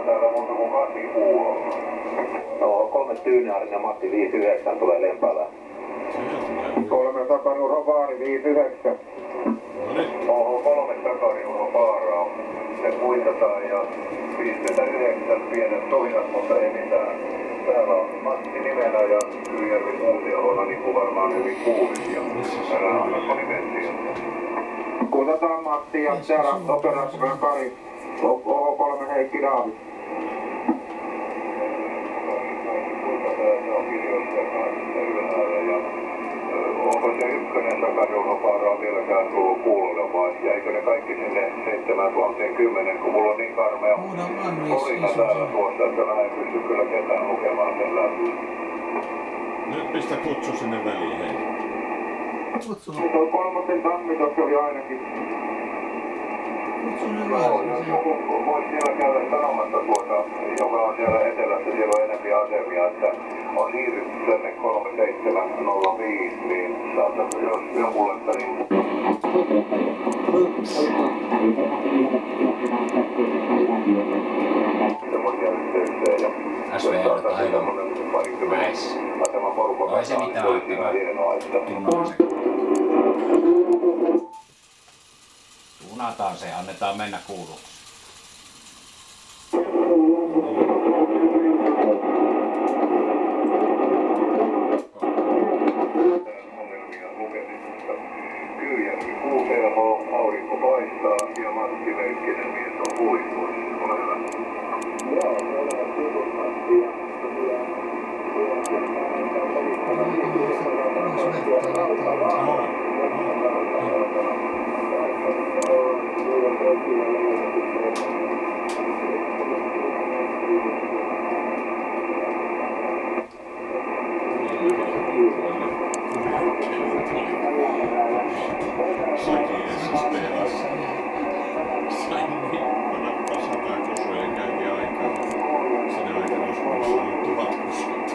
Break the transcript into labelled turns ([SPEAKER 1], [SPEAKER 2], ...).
[SPEAKER 1] täällä muuta kuin 8 kuulolla. No, 3 Tyynaarinen Matti 59 tulee Lempälään.
[SPEAKER 2] 3 Takanuho Vaari 59.
[SPEAKER 1] Oho, 3 Takanuho Vaaraa. Se kuitataan ja 59 pienet tohinat, mutta ei mitään. Täällä on Matti nimenä ja Kyyjärvi Kuutiaholla, niin kuin varmaan hyvin kuulit. Ja täällä on nimettiin.
[SPEAKER 2] Kuitataan Matti ja täällä operaatioiden Kari. Oho 3 Heikki Daavid.
[SPEAKER 1] Onko se ykkönen Takanuho vieläkään tullut kuulolle vai jäikö ne kaikki sinne 7010, kun mulla on niin karmea porina täällä tuossa, että mä en pysty kyllä ketään lukemaan sen läpi.
[SPEAKER 3] Nyt pistä kutsu sinne väliin, hei.
[SPEAKER 4] Kutsu.
[SPEAKER 2] Tuo 3 Tammi tuossa oli ainakin.
[SPEAKER 4] Kutsu ne vaan.
[SPEAKER 1] Voit siellä käydä sanomassa tuota, joka on siellä etelässä, siellä on enempi asemia, että on siirrytty tänne 3705, niin saattaa jos jokulle niin... Semmoisia yhteyksiä ja...
[SPEAKER 5] SVR aivan väissä. No ei se mitään Tuunataan se, annetaan mennä kuuluksi.
[SPEAKER 1] Kyyjärvi Kuuteaho, aurinko paistaa ja Matti Leikkinen mies on huipuissa. Ole hyvä. Joo, se on tutut Matti ja
[SPEAKER 3] Sain niin panappa 100 kusuja käytiin aikaa. Sinä aikana olisi ollut 1000 kusuja.